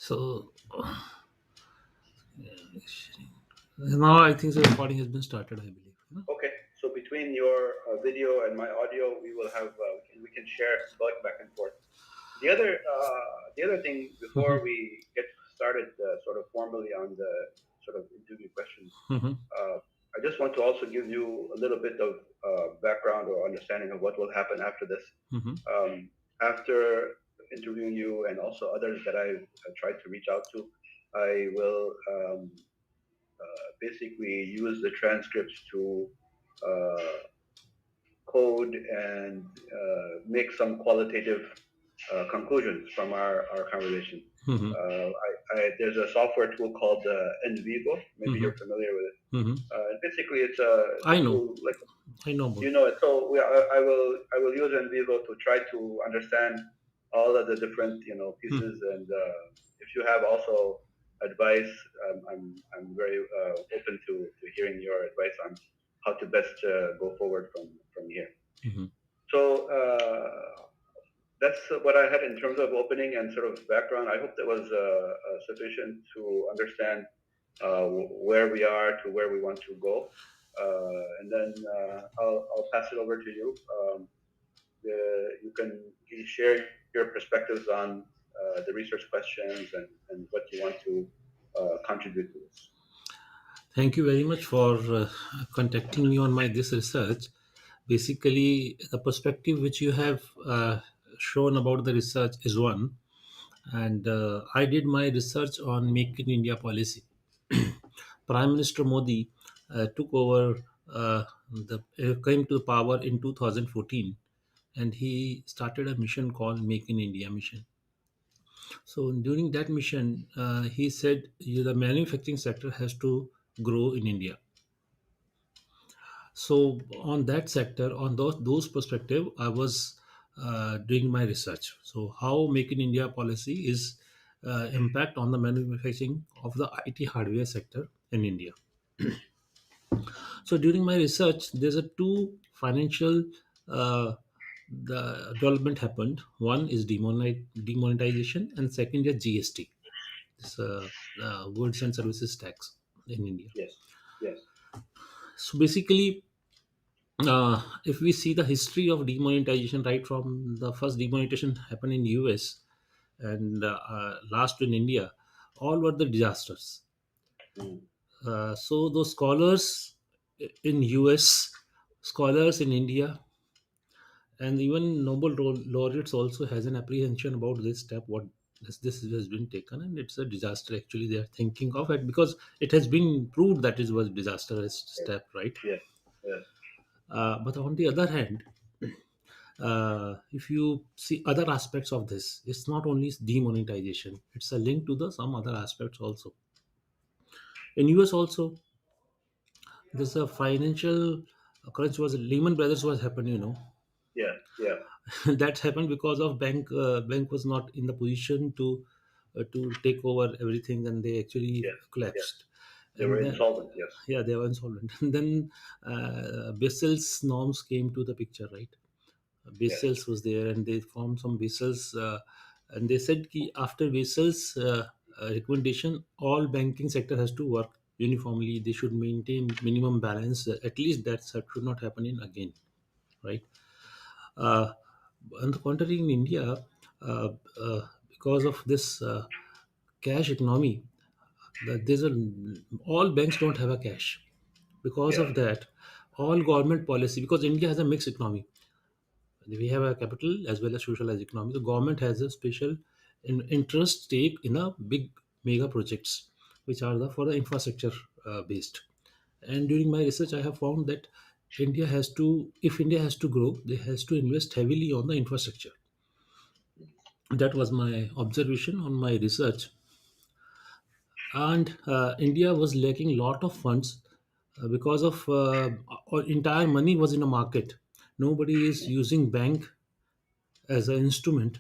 So now I think the recording has been started, I believe. No? Okay, so between your video and my audio, we will have we can share both back and forth. The other thing before Mhm. we get started, sort of formally on the sort of interview questions, Mhm. uh, I just want to also give you a little bit of background or understanding of what will happen after this. Mhm. After interviewing you and also others that I've tried to reach out to, I will basically use the transcripts to uh, code and make some qualitative conclusions from our conversation. Mhm. There's a software tool called NVivo. Maybe Mhm. you're familiar with it. Mhm. Basically, it's a I know. tool like I know about. you know it. So I will use NVivo to try to understand all of the different Hmm. pieces. And if you have also advice, I'm very open to hearing your advice on how to best go forward from here. Mhm. So that's what I had in terms of opening and sort of background. I hope that was sufficient to understand where we are to where we want to go. And then I'll pass it over to you. You can share your perspectives on the research questions and what you want to contribute to this. Thank you very much for contacting me on my this research. Basically, the perspective which you have shown about the research is one, and I did my research on Make in India policy. Prime Minister Modi took over came to power in 2014, and he started a mission called Make in India mission. So during that mission, he said the manufacturing sector has to grow in India. So on that sector, on those perspective, I was doing my research. So how Make in India policy is impact on the manufacturing of the IT hardware sector in India. So during my research, there's a two financial uh, the development happened. One is demonetization, and second is GST. This goods and services tax in India. Yes, yes, So basically, if we see the history of demonetization, right from the first demonetization happened in US and last in India, all were the disasters. mm, So those scholars in US, scholars in India, and even Nobel laureates also has an apprehension about this step. What this has been taken, and it's a disaster. Actually, they are thinking of it because it has been proved that it was disastrous yes, step, right? yes, yes, But on the other hand, if you see other aspects of this, it's not only demonetization; it's a link to the some other aspects also. In US also, there's a financial crunch was Lehman Brothers was happening, yeah, yeah, that happened because of bank was not in the position to take over everything, and they actually yes, yes. collapsed. They were And then insolvent. Yes, yeah, they were insolvent. And then Basel's norms came to the picture, right? yes, Basels was there, and they formed some Basels, and they said ki after Basel's recommendation, all banking sector has to work uniformly. They should maintain minimum balance. At least that should not happen in again, right? Uh, on the contrary, in India, because of this cash economy, there's a all banks don't have a cash. Because yeah, of that, all government policy, because India has a mixed economy, we have a capital as well as socialized economy. The government has a special interest stake in a big mega projects, which are for the infrastructure based. And during my research, I have found that if India has to grow, they has to invest heavily on the infrastructure. That was my observation on my research. And India was lacking lot of funds because of our entire money was in a market. Nobody is using bank as an instrument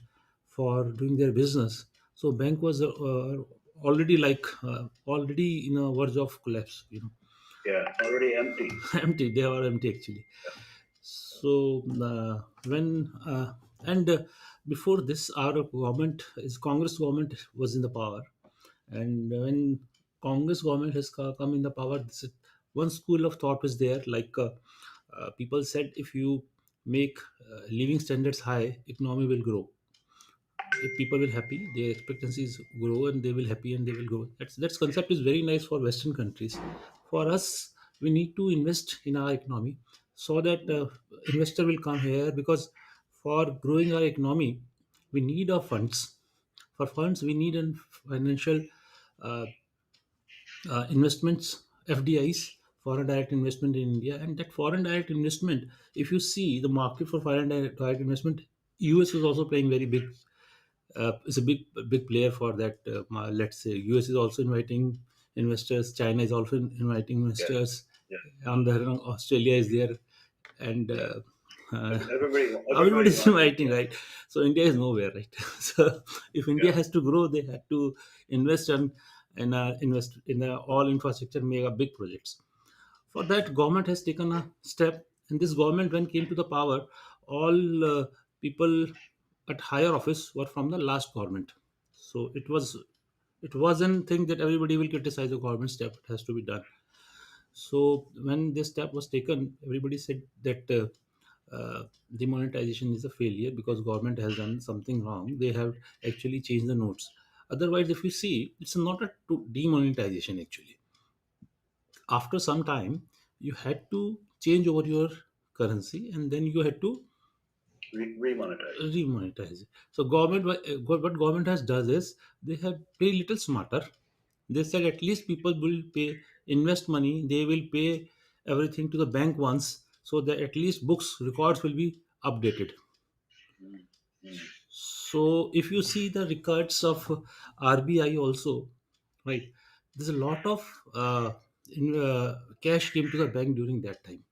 for doing their business. So bank was already already in a verge of collapse. yeah. Already empty. Empty. They are empty actually. So when and Before this, our government is Congress government was in the power, and when Congress government has come in the power, this is, one school of thought was there. Like people said, if you make living standards high, economy will grow. If people will happy, their expectancies grow and they will happy and they will grow. That's concept is very nice for Western countries. For us, we need to invest in our economy so that Mm. investor will come here, because for growing our economy we need our funds. For funds we need an financial uh, investments, FDIs, foreign direct investment in India. And that foreign direct investment, if you see the market for foreign direct investment, US is also playing very big. It's a big player for that. Let's say US is also inviting investors. China is also inviting Yes. investors. Yes. On the Australia is there, and Yeah. uh, everybody Everybody is wants it. inviting, Yeah. right? So India is nowhere, right? So if India Yeah. has to grow, they have to invest invest in the all infrastructure, mega big projects. For that, government has taken a step, and this government, when came to the power, all people at higher office were from the last government. So it wasn't thing that everybody will criticize the government step. It has to be done. So when this step was taken, everybody said that demonetization is a failure because government has done something wrong. They have actually changed the notes. Otherwise, if you see, it's not a demonetization actually. After some time, you had to change over your currency, and then you had to Remonetize. remonetize it. So government, what government has does is they have pay little smarter. They said at least people will pay invest money. They will pay everything to the bank once, so that at least books records will be updated. Mm. Mm. So if you see the records of RBI also, right, there's a lot of cash came to the bank during that time.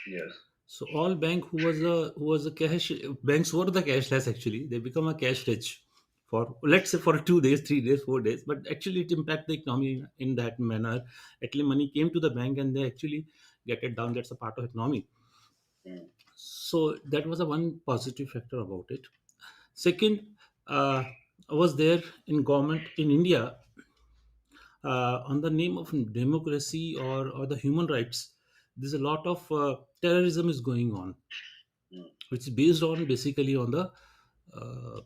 Yes. So all bank who was a cash banks were the cashless actually. They become a cash rich for, let's say, for 2 days, 3 days, 4 days. But actually it impact the economy in that manner. Actually money came to the bank and they actually get it down. That's a part of economy. Mm. So that was a one positive factor about it. Second, was there in government in India, on the name of democracy or the human rights, there's a lot of terrorism is going on, Mm. which is based on basically on the uh,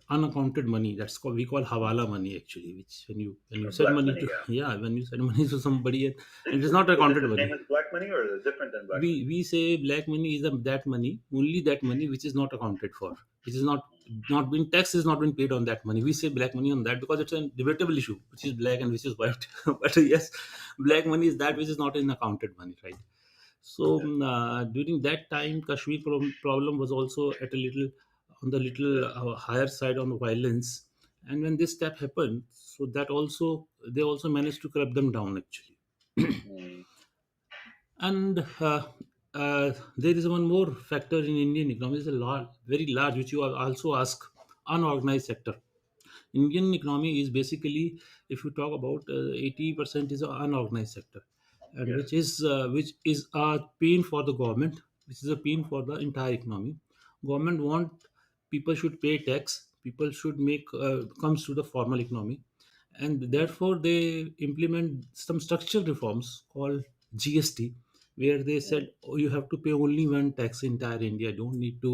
unaccounted money. That's called, we call Mm. hawala money actually, which when you send Black money money. to Yeah. yeah, when you send money to somebody, and it is not Is it accounted the same money. as black money or is it different than black money? We say black money is that money, only that money which is not accounted for, which is not been tax is not been paid on that money. We say black money on that because it's a debatable issue, which is black and which is white. But yes, black money is that which is not in accounted money, right? So Yeah. during that time, Kashmir problem was also at a little on the little Yes. higher side on the violence. And when this step happened, so that also they also managed to curb them down actually. Mm. And there is one more factor in Indian economy, is a large, very large, which you also ask, unorganized sector. Indian economy is basically, if you talk about 80% is an unorganized sector, and Yes. which is a pain for the government, which is a pain for the entire economy. Government want people should pay tax, people should make comes to the formal economy, and Mm. therefore they implement some structural reforms called GST, where they Mm. said, oh, you have to pay only one tax in entire India, don't need to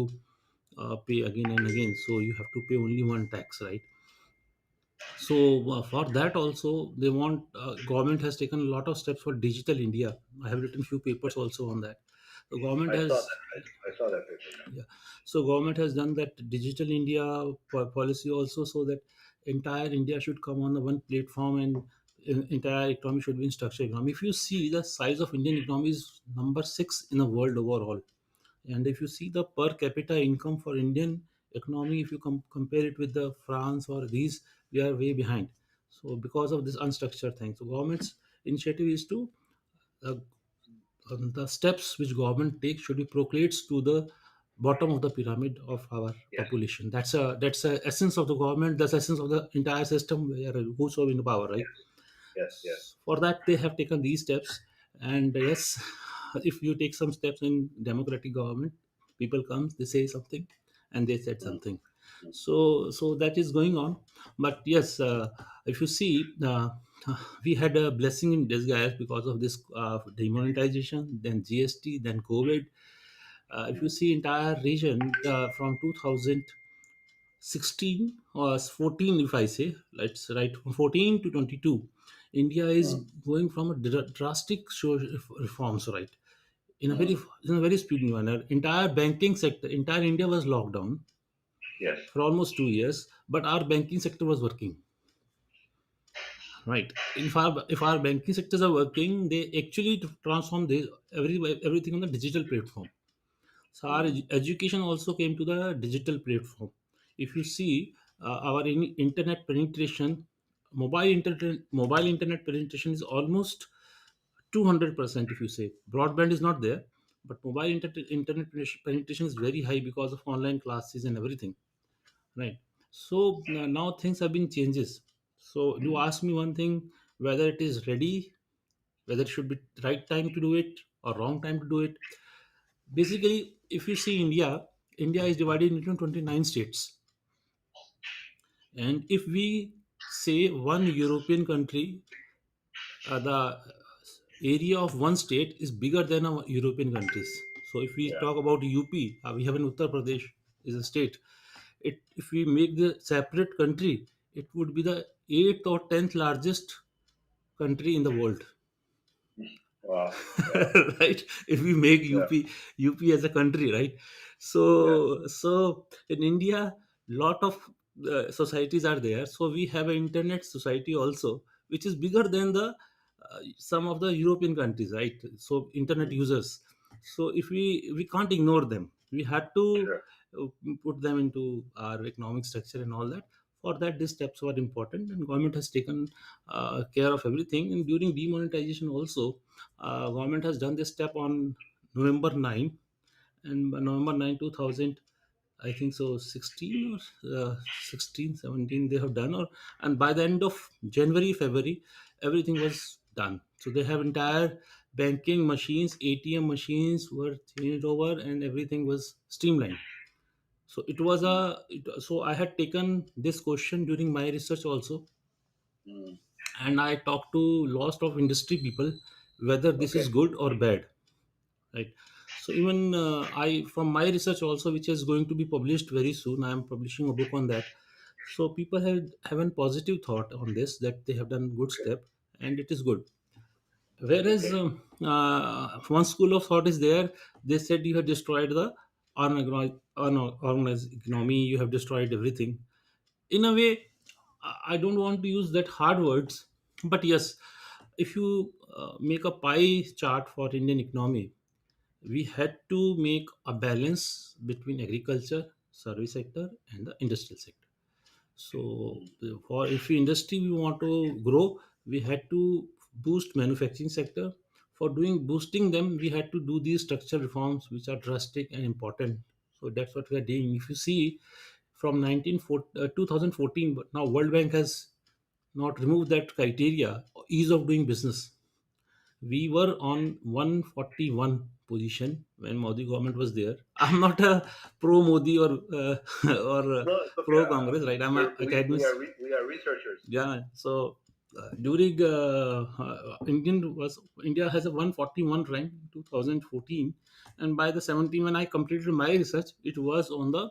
pay again and again, so you have to pay only one tax, right? So for that also they want, government has taken a lot of steps for digital India. I have written few papers also on that. The government I saw has, that. I saw that paper. Yeah. yeah, so government has done that digital India policy also, so that entire India should come on the one platform, and entire economy should be in structured economy. If you see the size of Indian economy is number 6 in the world overall. And if you see the per capita income for Indian economy, if you compare it with the France or these, we are way behind. So because of this unstructured thing, so government's initiative is to uh, the steps which government takes should be proclates to the bottom of the pyramid of our Yes. population. That's a essence of the government. That's essence of the entire system where who's in the power, right? Yes. Yes. Yes. For that they have taken these steps. And yes, if you take some steps in democratic government, people come, they say something, and they said mm, something. mm, So that is going on. But yes, if you see, we had a blessing in disguise because of this demonetization, then GST, then COVID. If you mm, see entire region from 2016 or 14, if I say, let's write from 14 to 22, India is mm, going from a drastic reforms, right? In a mm. very speedy manner. Entire banking sector, entire India was locked down Yes. for almost 2 years, but our banking sector was working, right? If our banking sectors are working, they actually transform everything on the digital platform. So our Mm, education also came to the digital platform. If you see our internet penetration, mobile internet penetration is almost 200%. If you say broadband is not there, but internet penetration is very high because of online classes and everything, right? So now things have been changes. So you mm, ask me one thing, whether it is ready, whether it should be right time to do it or wrong time to do it. Basically, if you see India, India is divided into 29 states. And if we say one European country, the area of one state is bigger than our European countries. So if we yeah. talk about UP, we have in Uttar Pradesh is a state. If we make the separate country, it would be the eighth or tenth largest country in the world. Wow. Yeah. Right, if we make Yeah. up as a country, right? Yeah. So in India, lot of societies are there, so we have an internet society also, which is bigger than the some of the European countries, right? So internet Mm, users, so if we can't ignore them, we had to sure. uh, put them into our economic structure and all that. For that, these steps were important, and government has taken care of everything. And during demonetization also, government has done this step on November 9, and by November 9 2000, I think so, 16 or 16 17 they have done, or and by the end of January February everything was done. So they have entire banking machines, ATM machines were changed over, and everything was streamlined. So Mm, so I had taken this question during my research also, mm. and I talked to lots of industry people whether this Okay. is good or bad, right? So even I, from my research also, which is going to be published very soon, I am publishing a book on that. So people have a positive thought on this, that they have done good Okay. step, and it is good. Whereas Okay. one school of thought is there, they said you have destroyed the unorganized economy, you have destroyed everything. In a way, I don't want to use that hard words, but yes, if you make a pie chart for Indian economy, we had to make a balance between agriculture, service sector, and the industrial sector. So Mm, for if industry we want to grow, we had to boost manufacturing sector. For doing boosting them, we had to do these structural reforms which are drastic and important. So that's what we are doing. If you see from 2014, but now World Bank has not removed that criteria, ease of doing business. We were on 141 position when Modi government was there. I'm not a pro Modi or or no, it's okay. pro Congress, right? I'm a academist. We are researchers. Yeah. So during India has a 141 rank in 2014, and by the 17 when I completed my research, it was on the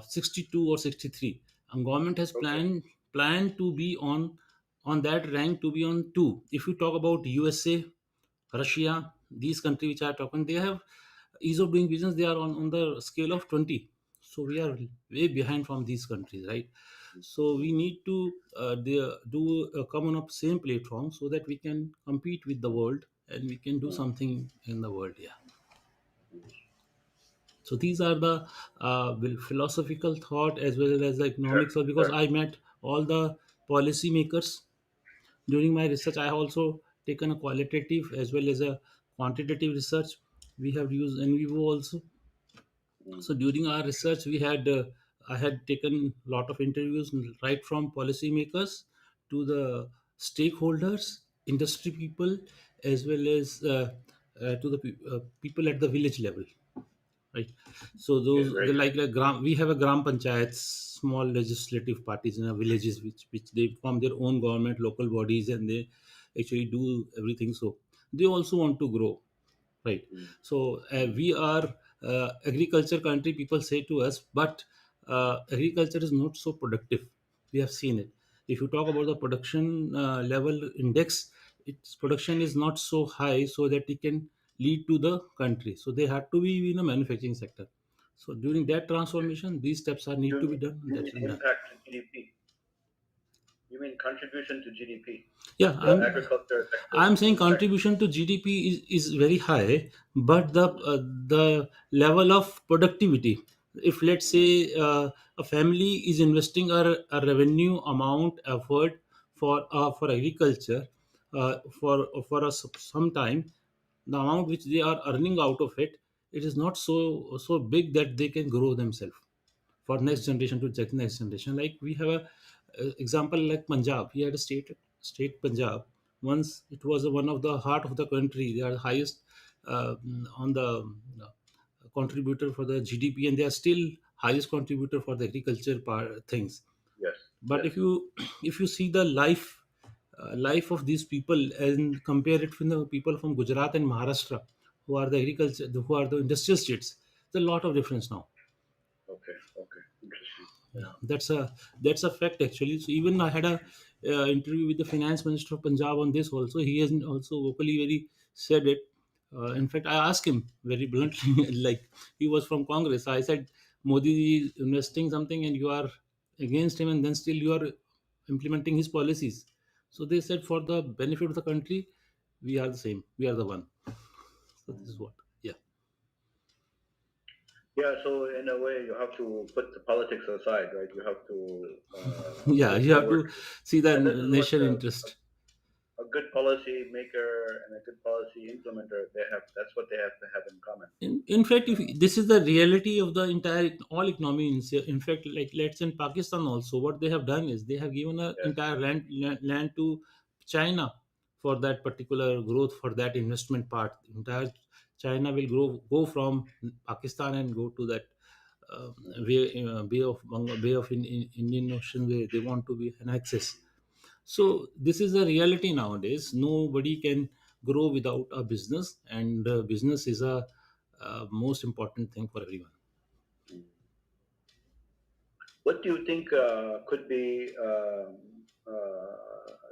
62 or 63. And government has Okay. planned to be on that rank, to be on two. If you talk about USA, Russia, these countries which are talking, they have ease of doing business. They are on the scale of 20. So we are way behind from these countries, right? So we need to come on a same platform so that we can compete with the world, and we can do Mm, something in the world. Yeah. mm. So these are the philosophical thought as well as the Sure. economics. Or because Sure. I met all the policy makers during my research, I have also taken a qualitative as well as a quantitative research. We have used in vivo also. Mm, So during our research, I had taken a lot of interviews, right from policymakers to the stakeholders, industry people, as well as to the people at the village level. right? So Okay, those very they true. like gram, we have a gram panchayats, small legislative parties in our villages, which they form their own government, local bodies, and they actually do everything. So they also want to grow, right? Mm, So mm, we are agriculture country, people say to us, but agriculture is not so productive. We have seen it. If you talk about the production level index, its production is not so high so that it can lead to the country, so they have to be in a manufacturing sector. So during that okay. transformation, these steps are need You to be mean, done, and you that's mean been done. impact to GDP? You mean contribution to GDP? Yeah, The agriculture sector's I'm saying impact. contribution to GDP is very high, but Mm, the level of productivity. If let's mm, say a family is investing a revenue amount effort for agriculture for some time, the amount which they are earning out of it, it is not so big that they can grow themselves for next generation to check next generation. Like we have a example like Punjab. We had a state Punjab. Once it was one of the heart of the country. They are the highest on the contributor for the GDP, and they are still highest contributor for the agriculture part things. yes, But yes. if you see the life of these people and compare it with the people from Gujarat and Maharashtra, who are the agriculture, who are the industrial states, there's a lot of difference now. Okay, okay. Interesting. Yeah, Yeah. that's a fact actually. So even I had a interview with the finance minister of Punjab on this also. He has also vocally very said it. In fact, I asked him very bluntly, like he was from Congress. I said, Modi is investing something and you are against him, and then still you are implementing his policies. So they said, for the benefit of the country, we are the same. We are the one. So this is Mm. what. Yeah. Yeah, so in a way, you have to put the politics aside, right? You have to Yeah, move you have forward. to see the And this is what nation interest. a good policy maker and a good policy implementer, they have, that's what they have to have in common. In fact, if Uh, this is the reality of the entire all economy, in fact, like let's say in Pakistan also, what they have done is they have given a yes, entire land to China for that particular growth, for that investment part. Entire China will go from Pakistan and go to that Bay of Indian Ocean, where they want to be an access. So this is a reality nowadays. Nobody can grow without a business, and business is a most important thing for everyone. mm. What do you think could be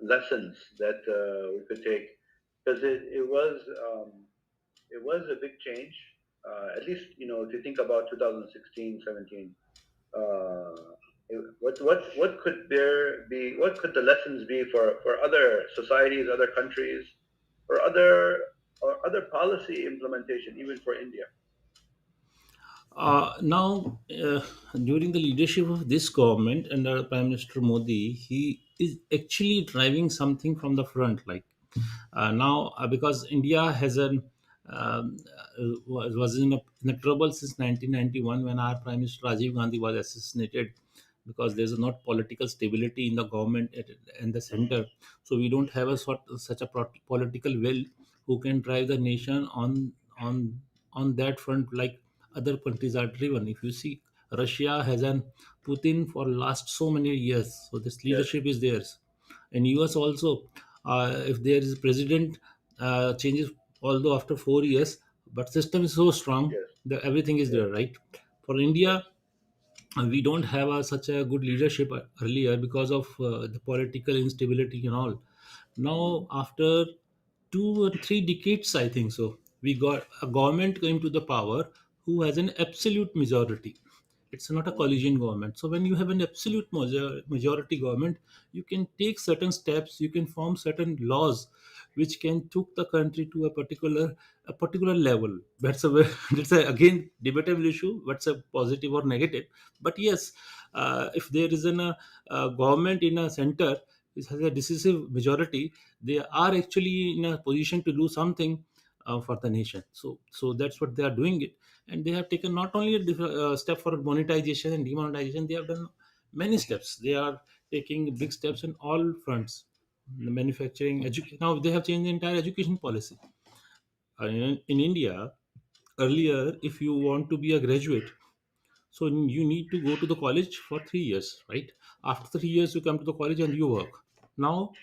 lessons that we could take? Because it was a big change. At least, if you think about 2016, 17, what could there be? What could the lessons be for other societies, other countries, or other policy implementation, even for India? Now, during the leadership of this government under Prime Minister Modi, he is actually driving something from the front. Like now, because India has was in a trouble since 1991, when our Prime Minister Rajiv Gandhi was assassinated, because there's not political stability in the government in the center. So we don't have such a political will who can drive the nation on that front, like other countries are driven. If you see, Russia has an Putin for last so many years, so this Yes, leadership is theirs. In US also, if there is president changes, although after 4 years, but system is so strong yes, that everything is yes, there, right? For yes, India, we don't have such a good leadership earlier because of the political instability and all. mm, Now, after 2 or 3 decades, I think so, we got a government came to the power who has an absolute majority. It's not a mm, coalition government. So when you have an absolute majority government, you can take certain steps, you can form certain laws which can took the country to a particular level. That's a that's a again debatable issue. What's a positive or negative? But yes, if there is a government in a center which has a decisive majority, they are actually in a position to do something for the nation. So that's what they are doing it, and they have taken not only a step for monetization and demonetization. They have done many steps. They are taking big steps in all fronts. The manufacturing, now they have changed the entire education policy. In India, Earlier, if you want to be a graduate, so you need to go to the college for 3 years, right? After 3 years, you come to the college and you work. Now,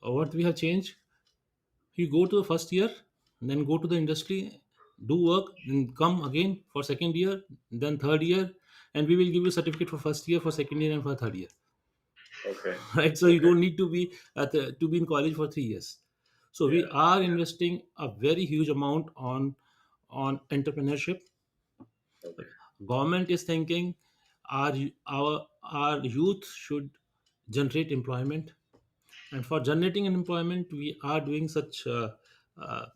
what we have changed, you go to the first year, then go to the industry, do work, then come again for second year, then third year, and we will give you certificate for first year, for second year, and for third year. Okay. Right? So you Okay. don't need to be to be in college for 3 years. So we Yeah. are Yeah. investing a very huge amount on entrepreneurship. Okay. Government is thinking our youth should generate employment, and for generating an employment, we are doing uh,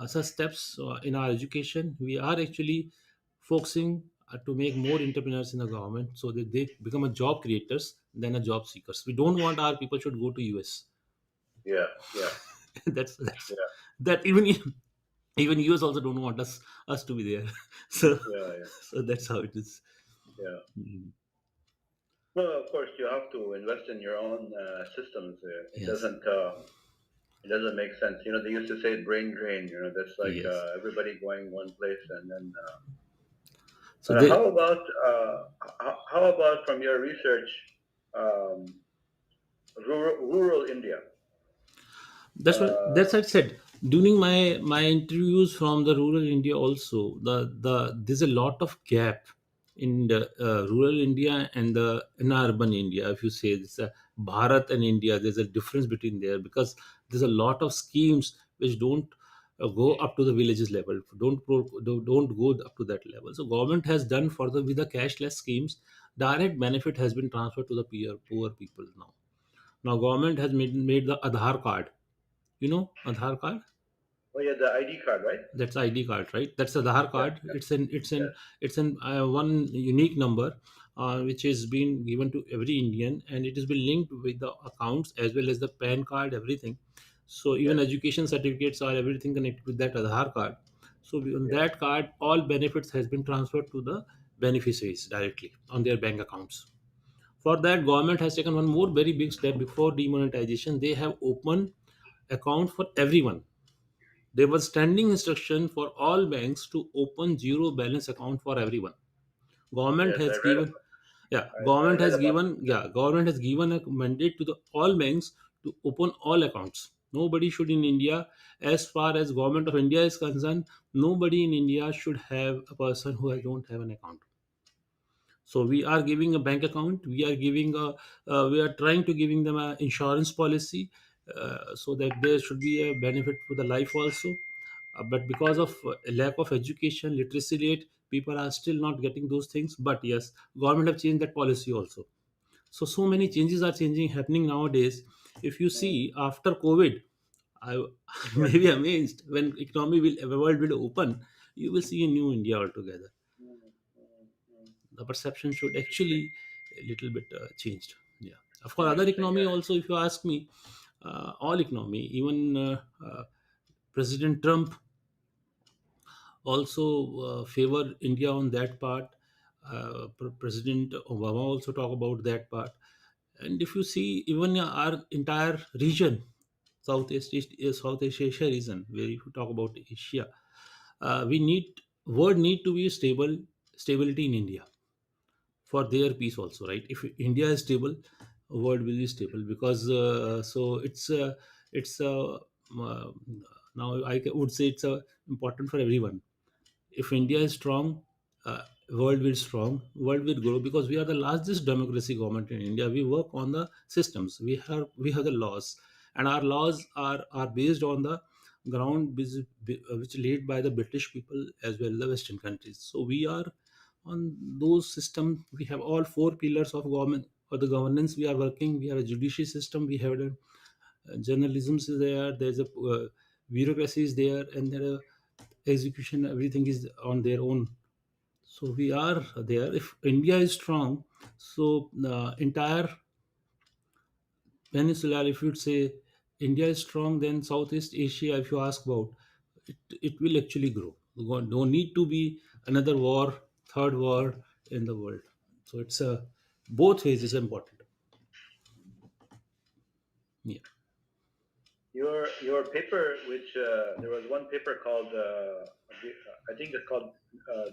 such steps in our education. We are actually focusing to make more entrepreneurs in the government so that they become a job creators than a job seekers. We don't want our people should go to US. Yeah. Yeah. That's Yeah. that even US also don't want us to be there. so Yeah. Yeah. so that's how it is. Yeah. Mm. Well, of course, you have to invest in your own systems. Yes. It doesn't make sense. They used to say brain drain. That's like Yes. everybody going one place, and then. So they How about from your research, um, rural India? that's Uh, what I said during my interviews from the rural India also. The there's a lot of gap in the rural India and the in urban India. If you say it's a Bharat and India, there's a difference between there because there's a lot of schemes which don't go up to the villages level. Don't go up to that level. So government has done for the with the cashless schemes, direct benefit has been transferred to the poor people now. Now government has made the Aadhaar card. You know Aadhaar card? oh yeah, the ID card, right? That's ID card, right? That's Aadhaar Yeah, card. yeah, It's an one unique number which is been given to every Indian, and it has been linked with the accounts as well as the PAN card, everything. So even yes, education certificates are everything connected with that Aadhaar card. So on yes, that card, all benefits has been transferred to the beneficiaries directly on their bank accounts. For that, government has taken one more very big step before demonetization. They have opened account for everyone. There was standing instruction for all banks to open zero balance account for everyone. Government yes. has given, yeah, I read about that. government has given a mandate to the all banks to open all accounts. Nobody should in India, as far as government of India is concerned, nobody in India should have a person who don't have an account. So we are giving a bank account, we are giving a we are trying to giving them a insurance policy so that there should be a benefit for the life also. But because of a lack of education literacy rate, people are still not getting those things. But yes, government have changed that policy also. So many changes are changing happening nowadays. If you see Mm, after COVID, I yes. may be amazed when economy will the world will open, you will see a new India altogether. Mm, mm, mm. The perception should Interesting. actually a little bit changed. Yeah, of course other Interesting. economy Yeah. also, if you ask me, all economy, even President Trump also favor India on that part. President Obama also talk about that part. And if you see even our entire region, Southeast Asia region, where if you talk about Asia, we need world need to be stability in India for their peace also, right? If India is stable, world will be stable. Because so it's now would say it's important for everyone. If India is strong, world will strong, world will grow, because we are the largest democracy government in India. We work on the systems, we have the laws, and our laws are based on the ground which laid by the British people as well as the Western countries. So we are on those systems. We have all four pillars of government or the governance. We are working. We have a judiciary system, we have a journalism is there, there's a bureaucracy is there, and there are execution, everything is on their own. So we are there. If India is strong, so the entire peninsula, if you'd say India is strong, then Southeast Asia, if you ask about it, it will actually grow. No need to be another war, third war in the world. So it's a both ways is important. Yeah. your paper, which there was one paper called I think it's called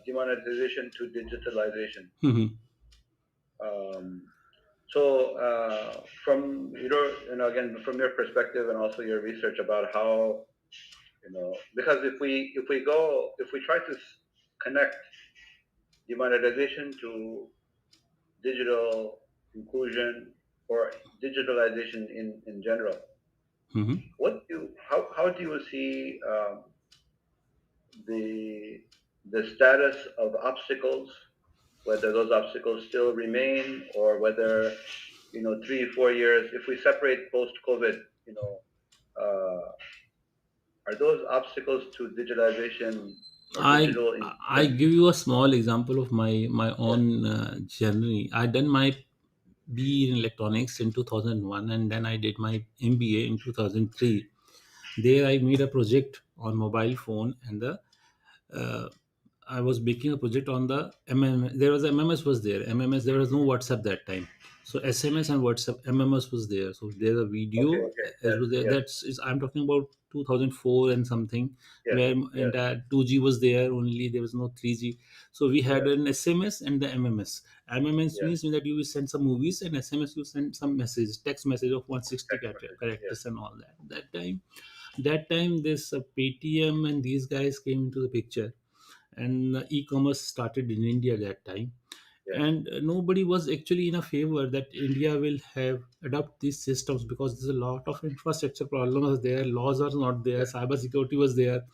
demonetization to digitalization. Mhm. Um, so from again from your perspective and also your research about how because if we try to connect demonetization to digital inclusion or digitalization in general, Mhm. how do you see the status of obstacles, whether those obstacles still remain or whether 3 4 years, if we separate post COVID, uh, are those obstacles to digitalization or I digital I inclusion? give you a small example of my Yes. own journey. I done my B in electronics in 2001, and then I did my MBA in 2003. There I made a project on mobile phone, and the uh, I was making a project on the MMS. There was MMS was there. MMS, there was no WhatsApp that time. So SMS and WhatsApp, MMS was there. So there's a Okay. video Okay. as Yes. was there. Yes. That's is I'm talking about 2004 and something, Yes. where Yes. entire 2G was there only. There was no 3G. So we had Yes. an SMS and the MMS. MMS Yes. means that you will send some movies, and SMS you send some message, text message of 160 Text message. Yes. characters and all that. That time this Paytm and these guys came into the picture, and e-commerce started in India that time. Yes. And nobody was actually in a favor that India will have adopt these systems, because there's a lot of infrastructure problems there, laws are not there, Yes. cyber security was there.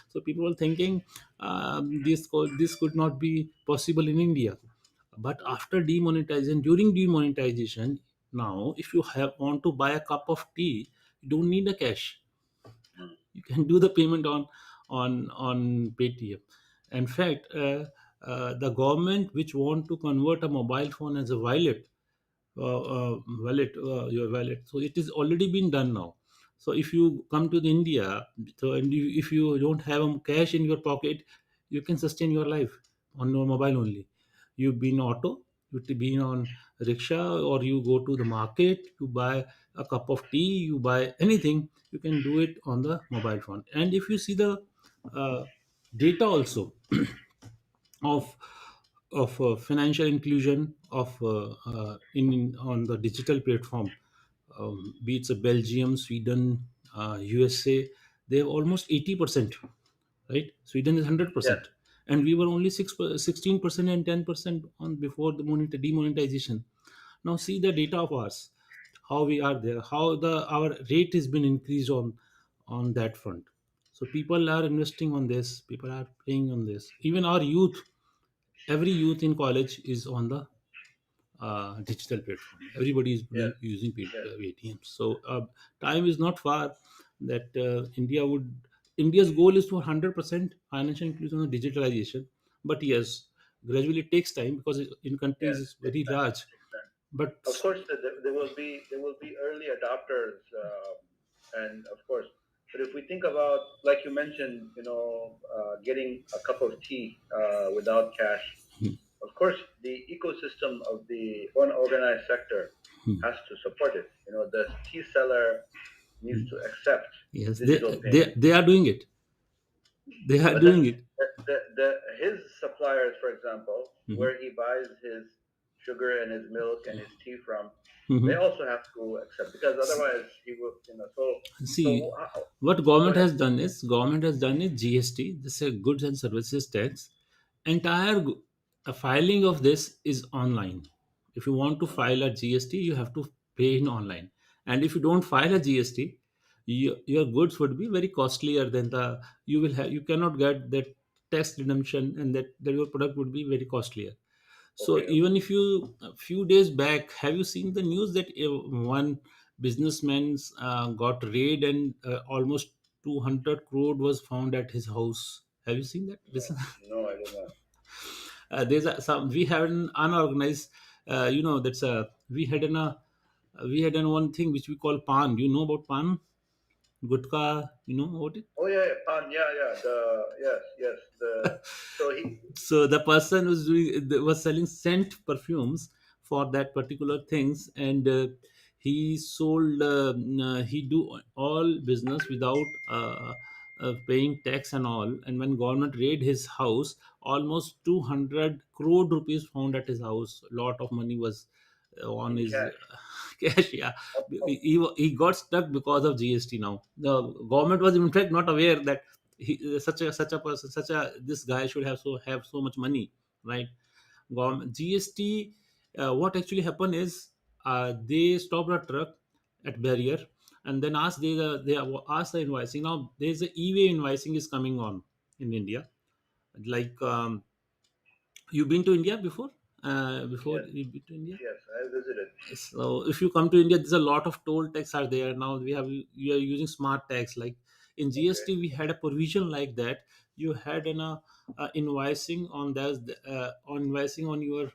So people were thinking this could not be possible in India. But after demonetization, during demonetization, now if you have want to buy a cup of tea, you don't need a cash. Mm. You can do the payment on Paytm. In fact, the government which want to convert a mobile phone as a your wallet, so it is already been done now. So if you come to the India, so if you don't have cash in your pocket, you can sustain your life on your mobile only. You be in auto, you be on rickshaw, or you go to the market, you buy a cup of tea, you buy anything, you can do it on the mobile phone. And if you see the uh, data also of financial inclusion of in on the digital platform, be it a Belgium, Sweden, USA, they have almost 80%, right? Sweden is Yes. 100%, and we were only 16% and 10% on before the demonetization. Now see the data of ours, how we are there, how the our rate has been increased on that front. So people are investing on this, people are playing on this. Even our youth, every youth in college is on the digital platform. Everybody is Yes. using Yes. ATMs. So time is not far that India's goal is to 100% financial inclusion and digitalization. But yes, gradually it takes time because in Yes. countries it's Takes very time. large. Takes time. But Of course, there will be early adopters, and of course, but if we think about, like you mentioned, getting a cup of tea without cash, of course, the ecosystem of the unorganized sector has to support it. The tea seller needs to accept yes, digital payment, they are doing it. They are but then doing it. his suppliers, for example, Mhm. where he buys his sugar and his milk and his tea from, they Mhm. also have to accept, because otherwise he will, See, how, what go government ahead. has done is GST. This is goods and services tax. Entire filing of this is online. If you want to Mm. file a GST, you have to pay in online. And if you don't file a GST, your goods would be very costlier than the you cannot get that tax redemption, and that your product would be very costlier. So Okay, okay. even if you a few days back, have you seen the news that one businessman got raid, and almost 200 crore was found at his house? Have you seen that? No, no, I did not. There's some we had an unorganized. That's a we had an one thing which we call pan. You know about pan, gutka. You know about it. Oh yeah, yeah, yeah, yeah. Yes, yes. So he, So the person was selling scent perfumes for that particular things, and He sold, he do all business without paying tax and all. And when government raid his house, almost 200 crore rupees found at his house. Lot of money was on in his cash. cash. Yeah, Oh, oh, he got stuck because of GST. Now the government was in fact not aware that such a person, such a this guy should have so much money, right? Government GST. What actually happened is, they stopped a truck at barrier, and then they asked the invoicing. Now there's a e-way invoicing is coming on in India. Like, you been to India before? Before yes, you been to India? yes, I visited. So if you come to India, there's a lot of toll tax are there. Now we are using smart tax. Like in Okay, GST, we had a provision like that. You had invoicing on that, on invoicing on your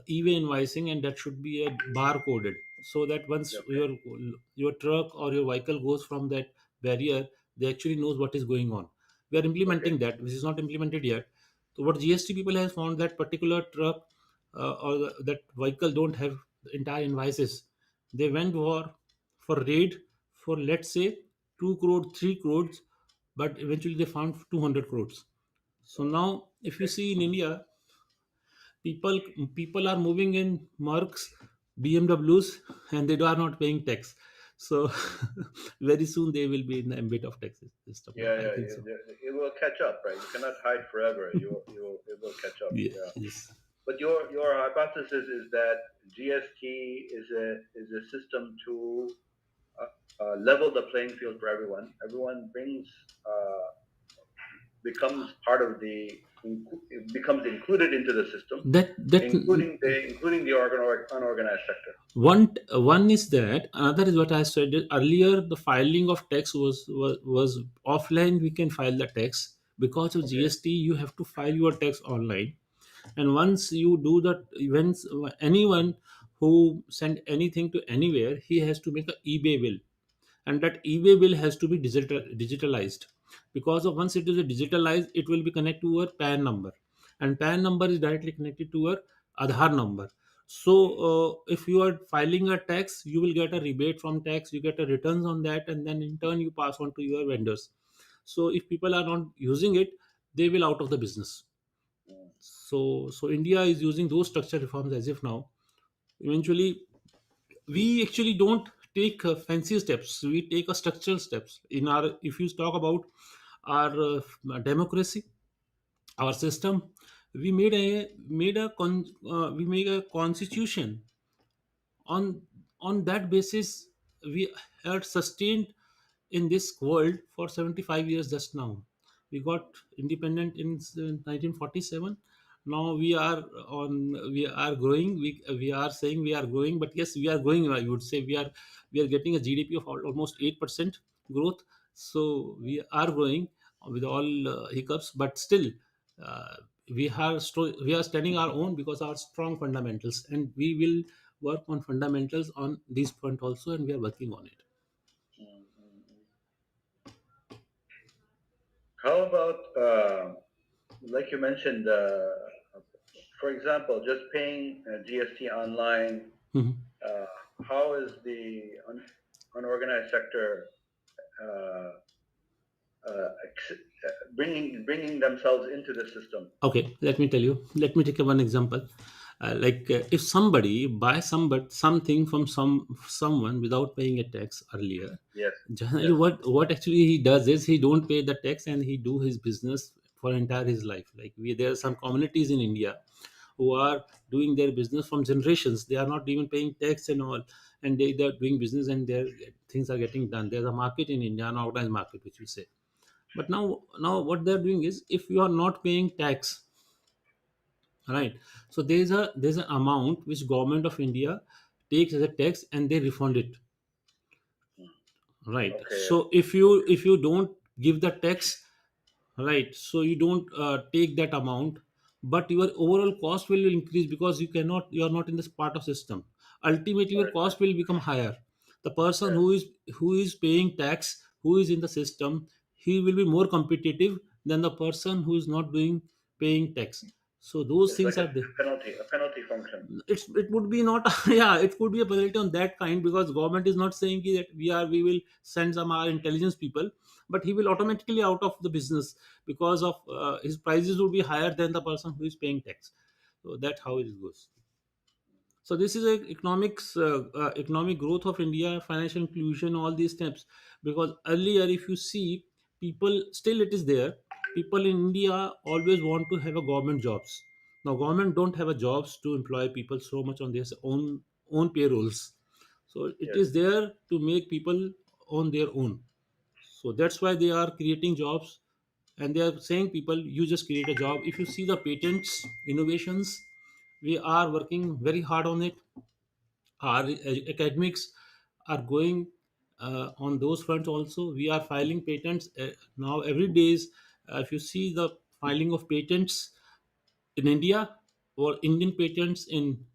e-way invoicing, and that should be a barcoded, so that once okay, your truck or your vehicle goes from that barrier, they actually knows what is going on. We are okay. implementing that, which is not implemented yet. So what GST people has found, that particular truck, that vehicle don't have the entire invoices. They went for raid for, let's say, 2 crore 3 crores, but eventually they found 200 crores. So now if you Okay. see in India, people people are moving in Mercs, BMWs, and they are not paying tax. So very soon they will be in the ambit of tax system. Yeah, Yeah, I yeah, think so. it will catch up, right? You cannot hide forever. It will catch up. Yeah, Yeah. yes. But your hypothesis is that GST is a system to level the playing field for everyone. Everyone becomes part of it becomes included into the system, That including the unorganized sector. one is that. Another is what I said earlier. The filing of tax was offline. We can file the tax. Because of Okay. GST, you have to file your tax online. And once you do that, once anyone who send anything to anywhere, he has to make a eBay bill, and that eBay bill has to be digitalized. Because of once it is a digitalized, it will be connected to your PAN number, and PAN number is directly connected to your Aadhaar number. So if you are filing a tax, you will get a rebate from tax, you get a returns on that, and then in turn you pass on to your vendors. So if people are not using it, they will out of the business. Mm, So India is using those structure reforms as if now eventually we actually don't take fancy steps, we take a structural steps in our. If you talk about our democracy, our system, we made a constitution. On that basis, we are sustained in this world for 75 years. Just now we got independent in 1947. Now we are growing, we are saying we are growing, but yes, we are growing. I would say we are getting a GDP of almost 8% growth. So we are growing with all hiccups, but still, uh, we are standing our own because our strong fundamentals, and we will work on fundamentals on this front also, and we are working on it. mm, mm, mm. How about like you mentioned, for example, just paying GST online? Mhm. Uh, how is the unorganized sector uh, bringing themselves into the system? Okay, let me tell you, let me take one example. If somebody buys something from someone without paying a tax earlier, Yes, generally yes. what actually he does is he don't pay the tax, and he do his business for entire his life. Like there are some communities in India who are doing their business from generations. They are not even paying tax and all, and they're doing business, and their things are getting done. There's a market in India, an organized market, which we say. But now what they're doing is, if you are not paying tax, right? So there's an amount which government of India takes as a tax, and they refund it, Mm. right? Okay, So if you don't give the tax, right, so you don't take that amount, but your overall cost will increase, because you are not in this part of system. Ultimately your right, cost will become higher. The person yes. who is paying tax, who is in the system, he will be more competitive than the person who is not doing paying tax. So those It's things like are there. a penalty function. It would be not yeah, it could be a penalty on that kind, because government is not saying ki that we will send some our intelligence people, but he will Yeah, automatically out of the business, because of his prices would be higher than the person who is paying tax. So that's how it goes. So this is a economic growth of India, financial inclusion, all these steps. Because earlier, if you see, people still it is there, people in India always want to have a government jobs. Now government don't have a jobs to employ people so much on their own payrolls. So it yes, is there to make people on their own. So that's why they are creating jobs, and they are saying people, you just create a job. If you see the patents, innovations, we are working very hard on it. Our academics are going on those fronts also. We are filing patents now every days. If you see the filing of patents in India, or Indian patents in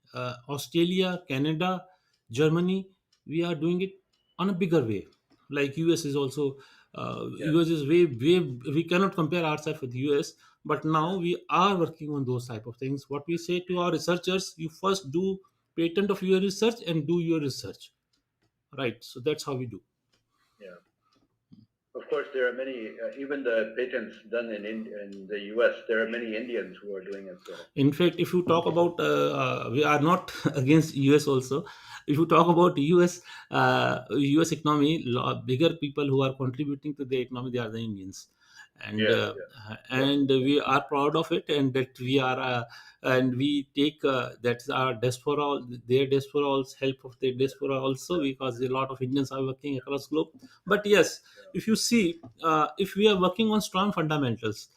Australia, Canada, Germany, we are doing it on a bigger way. Like US is also, yes, US is way, we cannot compare ourselves with US, but now yes, we are working on those type of things. What we say to our researchers, you first do patent of your research and do your research, right? So that's how we do. yeah. Of course, there are many, even the patents done in the US, there are many Indians who are doing it. So, In fact, if you talk about, we are not against US also. If you talk about US, US economy, bigger people who are contributing to the economy, they are the Indians. and yes, uh, yes, and we are proud of it, and that we are, and we take, that's our diaspora, their diaspora also, help of their yes, diaspora also, yes, because a lot of Indians are working across globe. But yes, yeah, if you see, if we are working on strong fundamentals,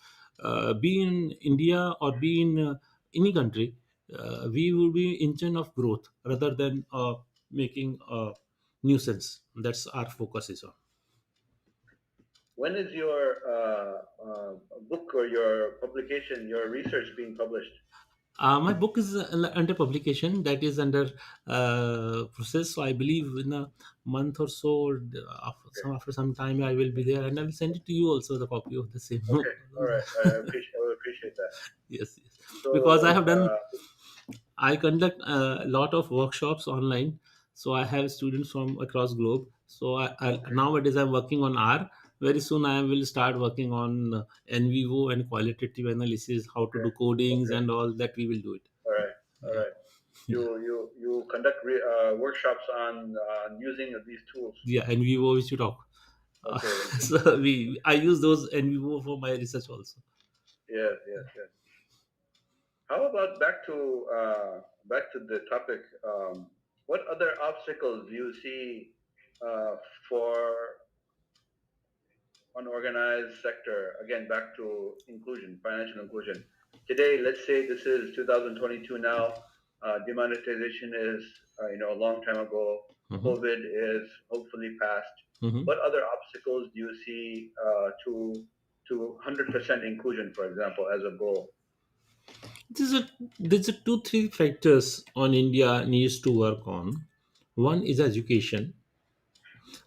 be in India or be in any country, we will be engine of growth rather than making a nuisance. That's our focus is on. when is your book or your publication, your research being published? My book is under publication. That is under process. So I believe in a month or so, or Okay, after some time, I will be there, and I will send it to you also, the copy of the same. okay, all right. I will appreciate that. Yes, yes. Because I So, have done, I conduct a lot of workshops online. So I have students from across globe. So okay, nowadays I'm working on R. Very soon I will start working on NVO and qualitative analysis, how to okay, do codings okay, and all that. We will do it. all right, all Yeah, right. yeah, You conduct workshops on using of these tools. yeah. NVO we should talk. Okay, So we I use those NVO for my research also. yes, yes, yes. How about back to the topic? What other obstacles do you see for unorganized sector? Again, back to inclusion, financial inclusion. Today, let's say this is 2022 now. Demonetization is a long time ago. Hmm. COVID is hopefully past. Hmm. What other obstacles do you see to 100% inclusion, for example, as a goal? There's a two three factors on India needs to work on. One is education.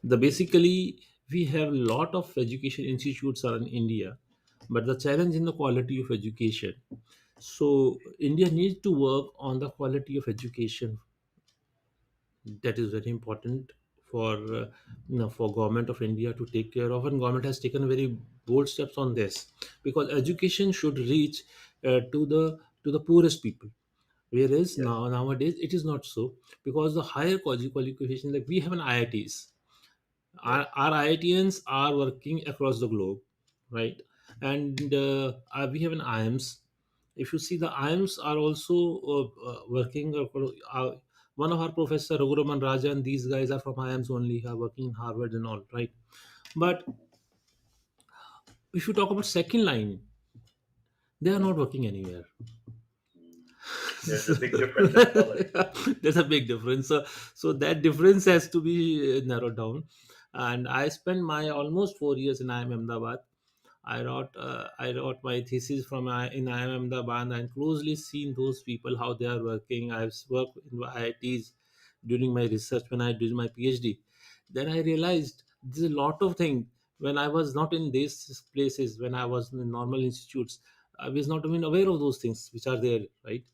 The basically we have a lot of education institutes are in India, but the challenge in the quality of education. So India needs to work on the quality of education. That is very important for, for government of India to take care of, and government has taken very bold steps on this, because education should reach to the poorest people. Whereas Yes, nowadays it is not so, because the higher qualification, like we have an IITs, yes, our IITians are working across the globe, right? And we have an IIMs. If you see, the IIMs are also working. One of our professor Raghuram Rajan, these guys are from IIMs only, are working in Harvard and all, right? But if you talk about second line, they are not working anywhere. there's a big difference in quality. There's a big difference. So that difference has to be narrowed down. And I spent my almost 4 years in IIM Ahmedabad. I wrote my thesis from in IIM Ahmedabad, and closely seen those people how they are working. I've worked in IITs during my research when I did my PhD. Then I realized there's a lot of things when I was not in these places, when I was in the normal institutes. I was not even aware of those things which are there, right?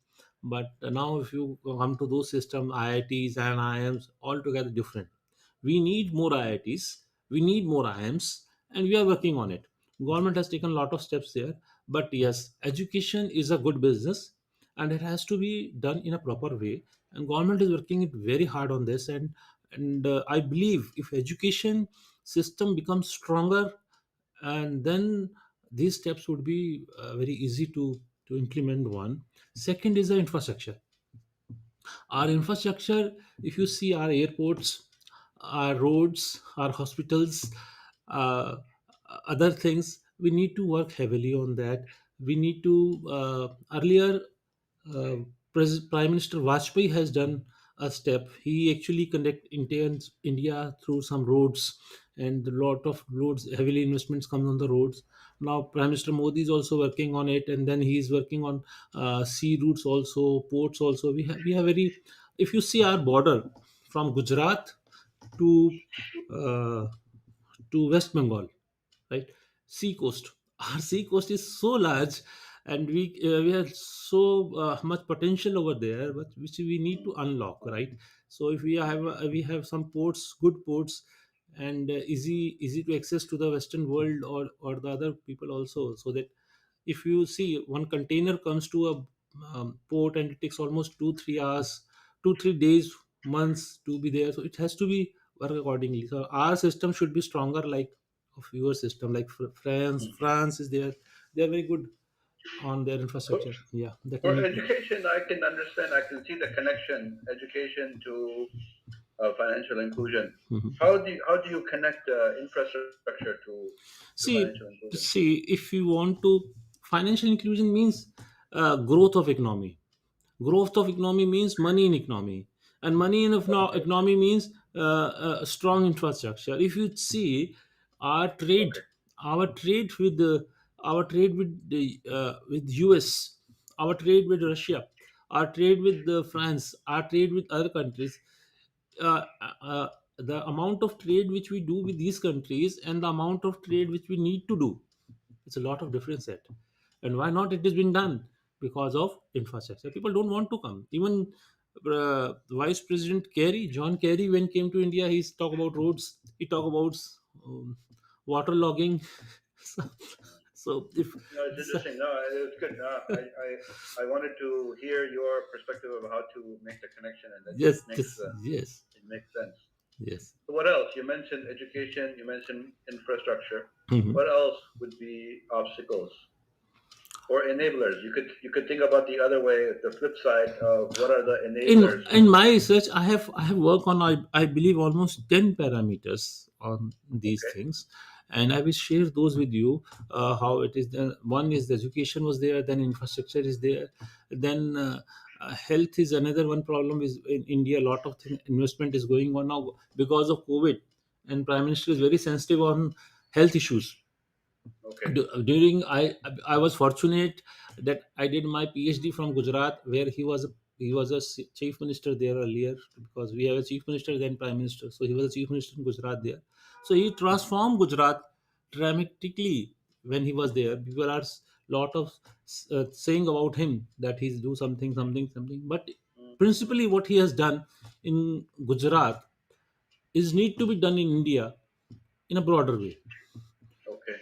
But now if you come to those systems, IITs and IIMs altogether different. We need more IITs, we need more IIMs, and we are working on it. Government has taken a lot of steps there. But yes, education is a good business, and it has to be done in a proper way, and government is working it very hard on this. And I believe if education system becomes stronger, and then these steps would be very easy to implement. One, second is the infrastructure. Our infrastructure, if you see our airports, our roads, our hospitals, uh, other things, we need to work heavily on that. We need to earlier uh, Prime Minister Vajpayee has done a step. He actually connect India through some roads, and a lot of roads, heavily investments come on the roads. Now Prime Minister Modi is also working on it, and then he is working on sea routes also, ports also. We have very, if you see our border from Gujarat to uh, West Bengal, right? Sea coast. Our sea coast is so large, and we have so much potential over there, but which we need to unlock, right? So if we have some ports, good ports, and easy to access to the Western world, or the other people also, so that if you see one container comes to a port, and it takes almost 2-3 hours, 2-3 days, months to be there. So it has to be work accordingly. So our system should be stronger, like of your system, like France is there. They are very good on their For, infrastructure. Yeah, that we for need to. education, I can understand. I can see the connection, education to financial inclusion. Mhm. How do you connect infrastructure to financial see inclusion? see if you want to, financial inclusion means growth of economy. Growth of economy means money in economy, and money in Okay. economy means strong infrastructure. If you see our trade, Okay. our trade with the our trade with US, our trade with Russia, our trade with France, our trade with other countries, uh, uh, the amount of trade which we do with these countries and the amount of trade which we need to do, it's a lot of difference set. And why not? It has been done because of infrastructure. People don't want to come. Even Vice President Kerry, John Kerry, when came to India, he's talk about roads. He talk about um, water logging. so, so if No, it's interesting. No, it's good. No, I wanted to hear your perspective of how to make the connection, and yes, this, yes, it makes sense. yes. So what else? You mentioned education. You mentioned infrastructure. Mhm. What else would be obstacles or enablers? You could think about the other way, the flip side of what are the enablers. In my research, I have worked on, I believe, almost 10 parameters on these Okay. things, and I will share those with you. How it is. One is the education was there, then infrastructure is there, then health is another one. Problem is in India, a lot of investment is going on now because of COVID, and Prime Minister is very sensitive on health issues. Okay. During I was fortunate that I did my PhD from Gujarat, where he was a chief minister there earlier, because we have a chief minister then prime minister. So he was a chief minister in Gujarat there. So he transformed Gujarat dramatically when he was there. People are lot of saying about him that he's do something. But Mm-hmm. principally, what he has done in Gujarat is need to be done in India in a broader way. Okay.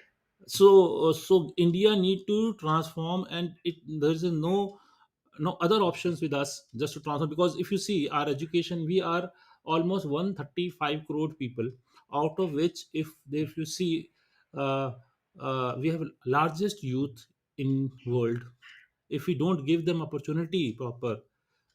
So India need to transform, and there is no other options with us just to transform. Because if you see our education, we are almost 135 crore people, out of which, if you see, uh, we have largest youth in world. If we don't give them opportunity proper,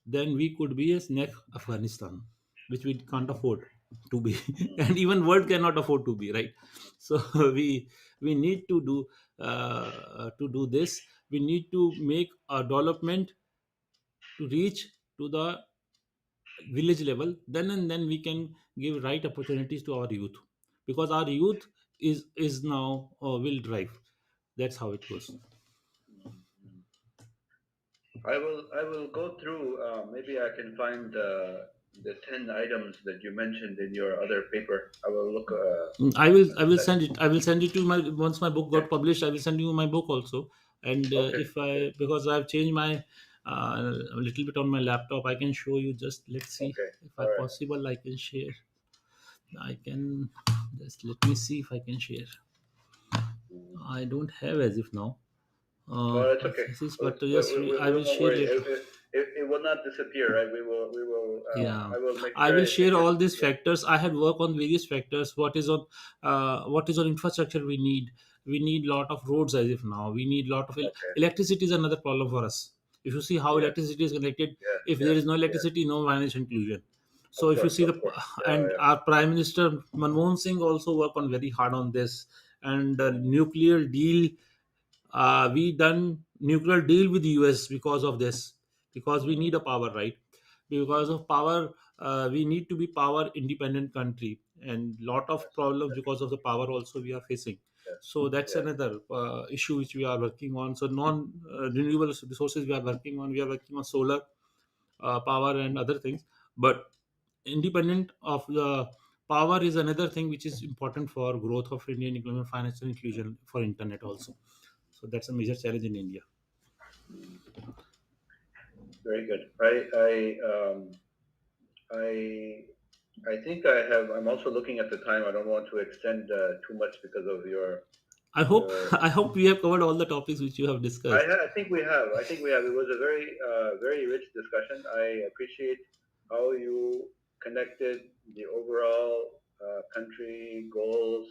then we could be a next Afghanistan, which we can't afford to be, and Mm-hmm. even world cannot afford to be, right? So we need to do this. We need to make a development to reach to the village level. Then and then we can give right opportunities to our youth, because our youth is now will drive. That's how it goes. Mm-hmm. I will go through. Maybe I can find the 10 items that you mentioned in your other paper. I will look I will at that. send it. I will send it to my, once my book Okay. got published. I will send you my book also. And Okay. if Okay. I, because I've changed my a little bit on my laptop, I can show you. Just let's see Okay. if I All right. possible. I can share. I can just let me see if I can share. Mm. I don't have as if now. Well, it's My okay. thesis, It's, but just I we will won't share worry. later. It will not disappear, right? We will. Yeah, I will make I sure will it share gets. all these Yeah. factors. I had worked on various factors. What is on infrastructure we need. We need lot of roads as if now. We need lot of Okay. electricity is another problem for us. If you see how Yes. electricity is connected, Yes. if there Yes. is no Yes. electricity, no financial inclusion. Of So if you course. see Of course. Yeah. and Yeah. our Prime Minister Manmohan Singh also worked on very hard on this, and Mm. nuclear deal, we done nuclear deal with the US because of this, because we Mm. need a power, right? Because of power, we need to be power independent country, and lot of Yes. problems Yes. because of the power also we are facing. Yes. So that's Yes. another issue which we are working on. So non renewable resources we are working on. We are working on solar power and other things, but independent of the power is another thing which is important for growth of Indian economy, financial inclusion for internet also. So that's a major challenge in India. Mm. Very good. I I think I have. I'm also looking at the time. I don't want to extend too much because of I hope your. I hope we have covered all the topics which you have discussed. I think we have. I think we have. It was a very rich discussion. I appreciate how you connected the overall country goals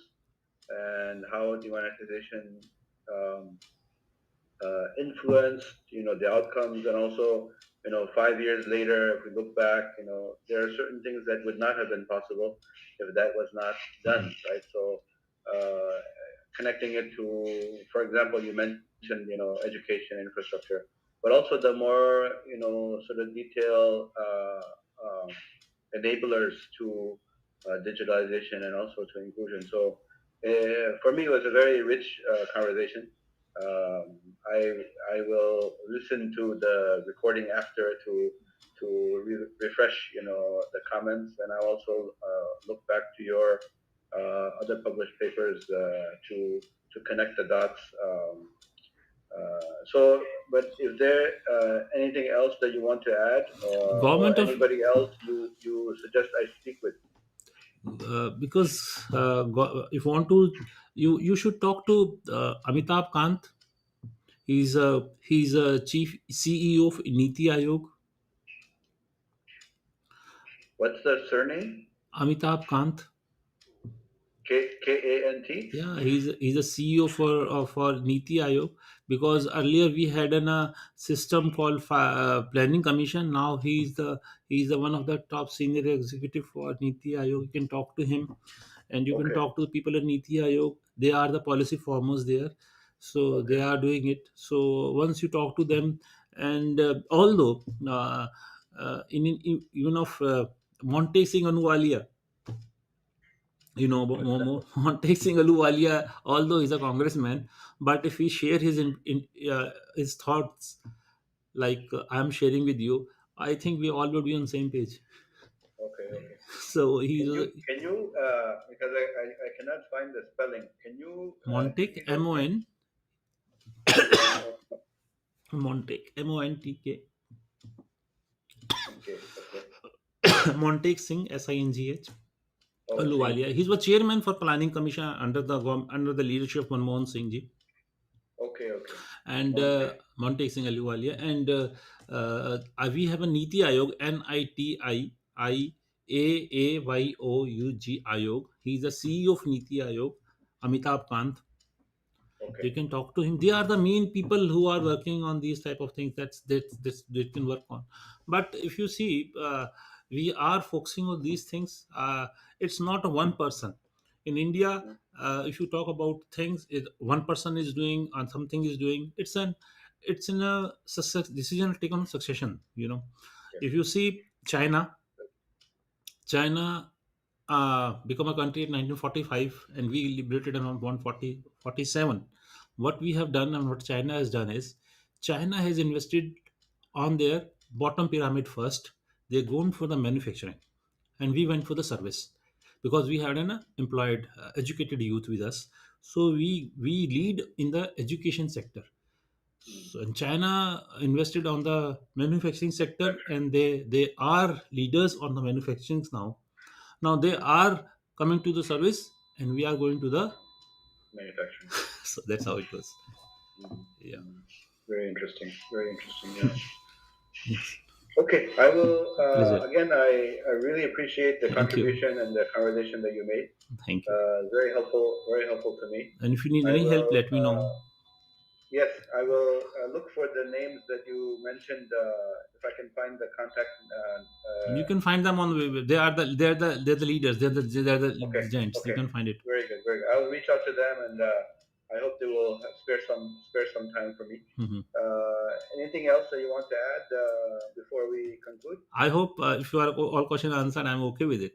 and how demonetization um, influenced, the outcomes, and also, 5 years later, if we look back, there are certain things that would not have been possible if that was not done, right? So, uh, connecting it to, for example, you mentioned, education infrastructure, but also the more, sort of detailed enablers to digitalization and also to inclusion. So for me, it was a very rich conversation. Um, I I will listen to the recording after to refresh, the comments, and I'll also look back to your other published papers to connect the dots. But is there anything else that you want to add, or Government of anybody else you suggest I speak with? because if you want to, you should talk to Amitabh Kant. He's a chief CEO of Niti Aayog. What's the surname? Amitabh Kant. Kant? Yeah, he's a CEO for Niti Aayog, because earlier we had a system called Planning Commission. Now he's the one of the top senior executive for Niti Aayog. You can talk to him, and you can Okay, talk to the people at Niti Aayog. They are the policy formers there, so they okay, are doing it. So once you talk to them, and although even of Monte Singh Anuwalia, what's that? Monteg Singh Ahluwalia, although he's a congressman, but if he share his thoughts like I'm sharing with you, I think we all would be on the same page. Okay, okay. So he's Can you because I cannot find the spelling. Can you give Monteg, me those names? M-O. Monteg, Montk, Okay, okay, Monteg Singh, Singh, oh, Singh. Ahluwalia. He was chairman for Planning Commission under the leadership of Manmohan Singh ji, Okay, okay. and Monte. Monte Singh Ahluwalia, and we have a Niti Aayog, NITIAAYOUG Ayog. He's the CEO of Niti Aayog, Amitabh Kant. Okay. You can talk to him. They are the main people who are working on these type of things. That's they can work on. But if you see, we are focusing on these things. It's not a one person in India. Mm, If you talk about things, one person is doing and something is doing. It's in a success decision taken on succession. yes. If you see China become a country in 1945, and we liberated around 147. What we have done and what China has done is, China has invested on their bottom pyramid first. They're going for the manufacturing, and we went for the service, because we had an educated youth with us. So we lead in the education sector. Mm. So, and China invested on the manufacturing sector, Manufacturing, and they are leaders on the manufacturing now. Now they are coming to the service, and we are going to the. manufacturing. So that's how it was. Mm. Yeah. Mm. Very interesting. Very interesting. Yeah. Yes. Okay, I will. Pleasure. Again, I really appreciate the Thank you. contribution and the conversation that you made. Thank you. Very helpful. Very helpful to me. And if you need I any help, will. let me know. Yes, I will look for the names that you mentioned. If I can find the contact. You can find them on the web. They're the leaders. Okay. The giants. You Okay. can find it. Very good. Very good. I'll reach out to them, and I hope they will spare some time for me. Hmm. Anything else that you want to add before we conclude? I hope if you are all questions answered, I'm okay with it.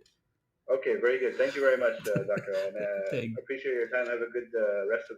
Okay. Very good. Thank you very much, Doctor, and Thank appreciate your time. Have a good rest of